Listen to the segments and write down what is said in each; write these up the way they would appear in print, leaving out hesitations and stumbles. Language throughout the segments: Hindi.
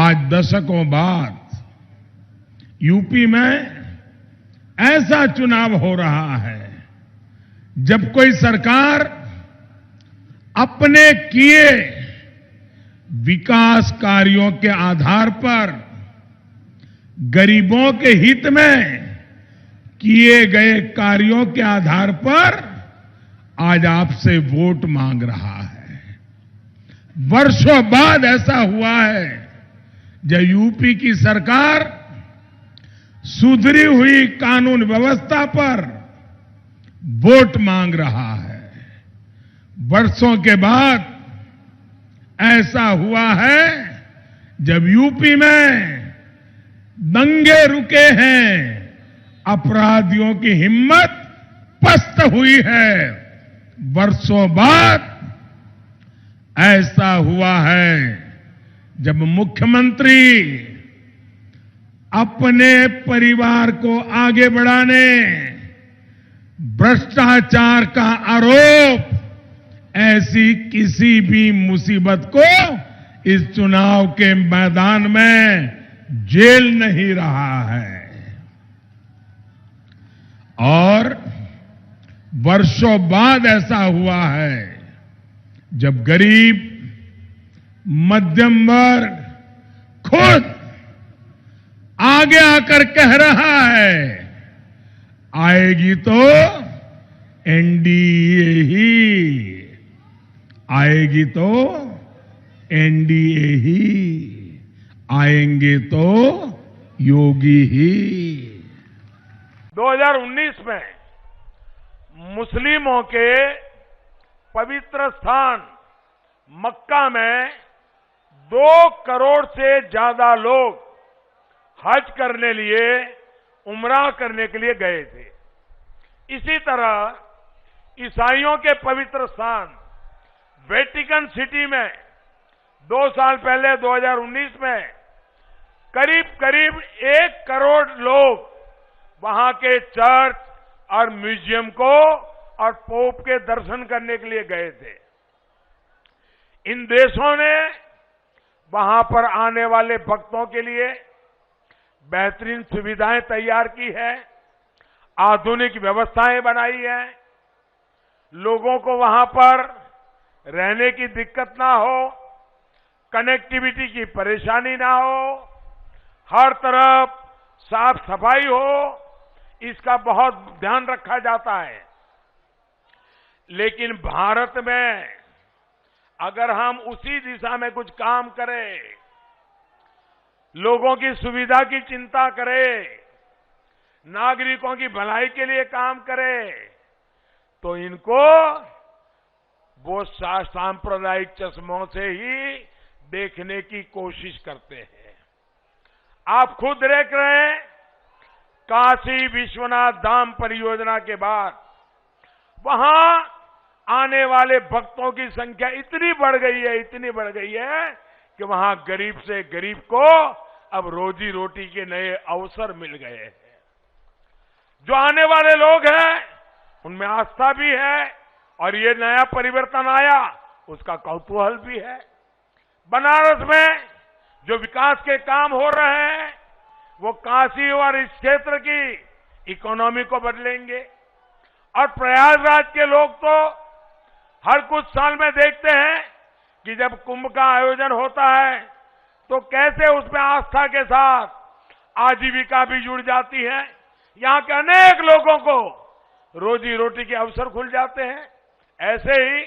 आज दशकों बाद यूपी में ऐसा चुनाव हो रहा है जब कोई सरकार अपने किए विकास कार्यों के आधार पर गरीबों के हित में किए गए कार्यों के आधार पर आज आपसे वोट मांग रहा है। वर्षों बाद ऐसा हुआ है जब यूपी की सरकार सुधरी हुई कानून व्यवस्था पर वोट मांग रहा है। वर्षों के बाद ऐसा हुआ है जब यूपी में दंगे रुके हैं, अपराधियों की हिम्मत पस्त हुई है। वर्षों बाद ऐसा हुआ है जब मुख्यमंत्री अपने परिवार को आगे बढ़ाने भ्रष्टाचार का आरोप ऐसी किसी भी मुसीबत को इस चुनाव के मैदान में झेल नहीं रहा है। और वर्षों बाद ऐसा हुआ है जब गरीब मध्यम वर्ग खुद आगे आकर कह रहा है आएगी तो एनडीए ही, आएगी तो एनडीए ही, आएंगे तो योगी ही। 2019 में मुस्लिमों के पवित्र स्थान मक्का में 2 करोड़ से ज्यादा लोग हज करने लिए, उम्रा करने के लिए गए थे। इसी तरह ईसाइयों के पवित्र स्थान वेटिकन सिटी में 2 साल पहले 2019 में करीब करीब 1 करोड़ लोग वहां के चर्च और म्यूजियम को और पोप के दर्शन करने के लिए गए थे। इन देशों ने वहां पर आने वाले भक्तों के लिए बेहतरीन सुविधाएं तैयार की है, आधुनिक व्यवस्थाएं बनाई है, लोगों को वहां पर रहने की दिक्कत ना हो, कनेक्टिविटी की परेशानी ना हो, हर तरफ साफ सफाई हो, इसका बहुत ध्यान रखा जाता है। लेकिन भारत में अगर हम उसी दिशा में कुछ काम करें, लोगों की सुविधा की चिंता करें, नागरिकों की भलाई के लिए काम करें, तो इनको वो सांप्रदायिक चश्मों से ही देखने की कोशिश करते हैं। आप खुद देख रहे हैं, काशी विश्वनाथ धाम परियोजना के बाद वहां आने वाले भक्तों की संख्या इतनी बढ़ गई है, इतनी बढ़ गई है कि वहां गरीब से गरीब को अब रोजी रोटी के नए अवसर मिल गए हैं। जो आने वाले लोग हैं उनमें आस्था भी है और ये नया परिवर्तन आया उसका कौतूहल भी है। बनारस में जो विकास के काम हो रहे हैं वो काशी और इस क्षेत्र की इकोनॉमी को बदलेंगे। और प्रयागराज के लोग तो हर कुछ साल में देखते हैं कि जब कुंभ का आयोजन होता है तो कैसे उसमें आस्था के साथ आजीविका भी जुड़ जाती है, यहां के अनेक लोगों को रोजी रोटी के अवसर खुल जाते हैं। ऐसे ही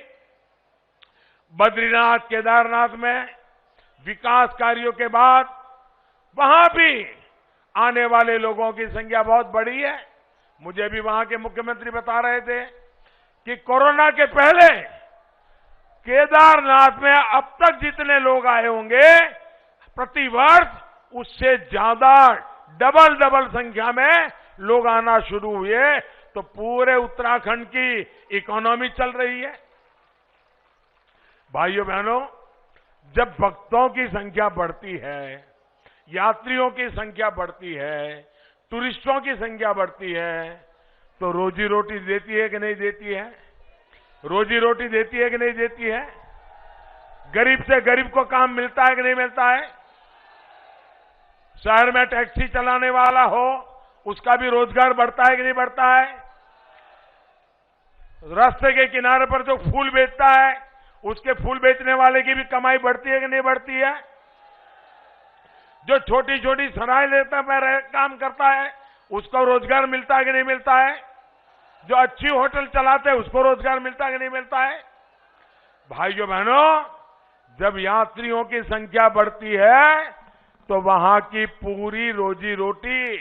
बद्रीनाथ केदारनाथ में विकास कार्यों के बाद वहां भी आने वाले लोगों की संख्या बहुत बढ़ी है। मुझे भी वहां के मुख्यमंत्री बता रहे थे कि कोरोना के पहले केदारनाथ में अब तक जितने लोग आए होंगे प्रति वर्ष उससे ज्यादा डबल संख्या में लोग आना शुरू हुए, तो पूरे उत्तराखंड की इकोनॉमी चल रही है। भाइयों बहनों, जब भक्तों की संख्या बढ़ती है, यात्रियों की संख्या बढ़ती है, टूरिस्टों की संख्या बढ़ती है, तो रोजी रोटी देती है कि नहीं देती है? रोजी रोटी देती है कि नहीं देती है? गरीब से गरीब को काम मिलता है कि नहीं मिलता है? शहर में टैक्सी चलाने वाला हो, उसका भी रोजगार बढ़ता है कि नहीं बढ़ता है? रास्ते के किनारे पर जो फूल बेचता है, उसके फूल बेचने वाले की भी कमाई बढ़ती है कि नहीं बढ़ती है? जो छोटी छोटी सराय लेता है, काम करता है, उसको रोजगार मिलता है कि नहीं मिलता है? जो अच्छी होटल चलाते हैं, उसको रोजगार मिलता है कि नहीं मिलता है? भाइयों बहनों, जब यात्रियों की संख्या बढ़ती है तो वहां की पूरी रोजी रोटी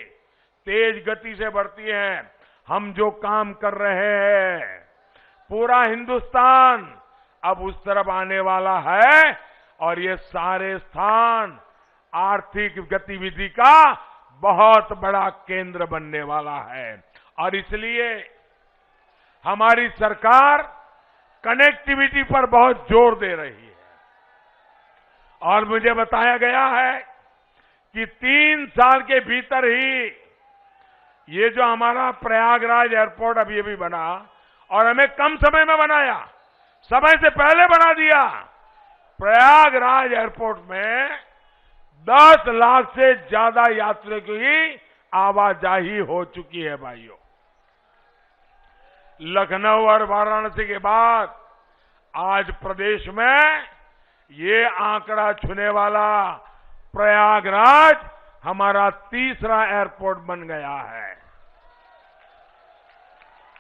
तेज गति से बढ़ती है। हम जो काम कर रहे हैं, पूरा हिंदुस्तान अब उस तरफ आने वाला है और ये सारे स्थान आर्थिक गतिविधि का बहुत बड़ा केंद्र बनने वाला है। और इसलिए हमारी सरकार कनेक्टिविटी पर बहुत जोर दे रही है। और मुझे बताया गया है कि 3 साल के भीतर ही ये जो हमारा प्रयागराज एयरपोर्ट अभी बना, और हमें कम समय में बनाया, समय से पहले बना दिया। प्रयागराज एयरपोर्ट में 10 लाख से ज्यादा यात्रियों की आवाजाही हो चुकी है। भाइयों, लखनऊ और वाराणसी के बाद आज प्रदेश में ये आंकड़ा छूने वाला प्रयागराज हमारा तीसरा एयरपोर्ट बन गया है।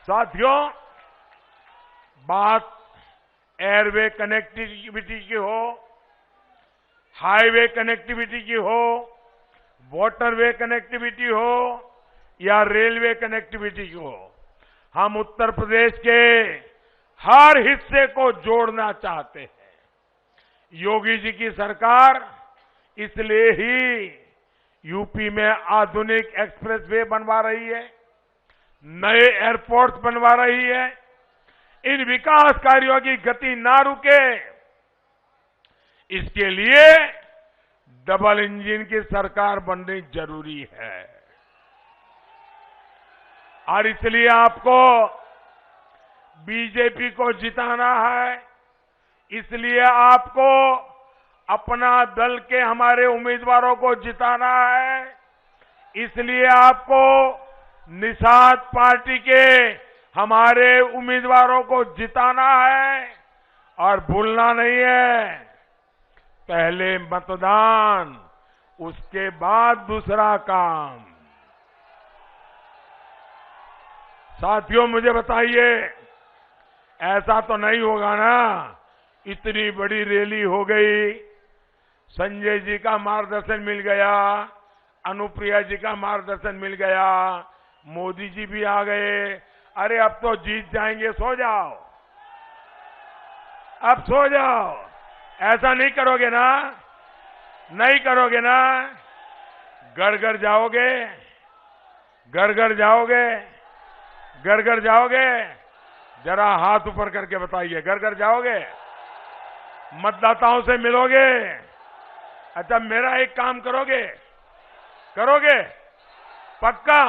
साथियों, बात एयरवे कनेक्टिविटी की हो, हाईवे कनेक्टिविटी की हो, वाटरवे कनेक्टिविटी हो या रेलवे कनेक्टिविटी की हो, हम उत्तर प्रदेश के हर हिस्से को जोड़ना चाहते हैं। योगी जी की सरकार इसलिए ही यूपी में आधुनिक एक्सप्रेसवे बनवा रही है, नए एयरपोर्ट बनवा रही है। इन विकास कार्यों की गति ना रुके, इसके लिए डबल इंजन की सरकार बननी जरूरी है। और इसलिए आपको बीजेपी को जिताना है, इसलिए आपको अपना दल के हमारे उम्मीदवारों को जिताना है, इसलिए आपको निषाद पार्टी के हमारे उम्मीदवारों को जिताना है। और भूलना नहीं है, पहले मतदान, उसके बाद दूसरा काम। साथियों, मुझे बताइए, ऐसा तो नहीं होगा ना, इतनी बड़ी रैली हो गई, संजय जी का मार्गदर्शन मिल गया, अनुप्रिया जी का मार्गदर्शन मिल गया, मोदी जी भी आ गए, अरे अब तो जीत जाएंगे, सो जाओ, अब सो जाओ। ऐसा नहीं करोगे ना, नहीं करोगे ना? घर घर जाओगे, घर घर जाओगे, घर घर जाओगे? जरा हाथ ऊपर करके बताइए, घर घर जाओगे? मतदाताओं से मिलोगे? अच्छा, मेरा एक काम करोगे? करोगे? पक्का?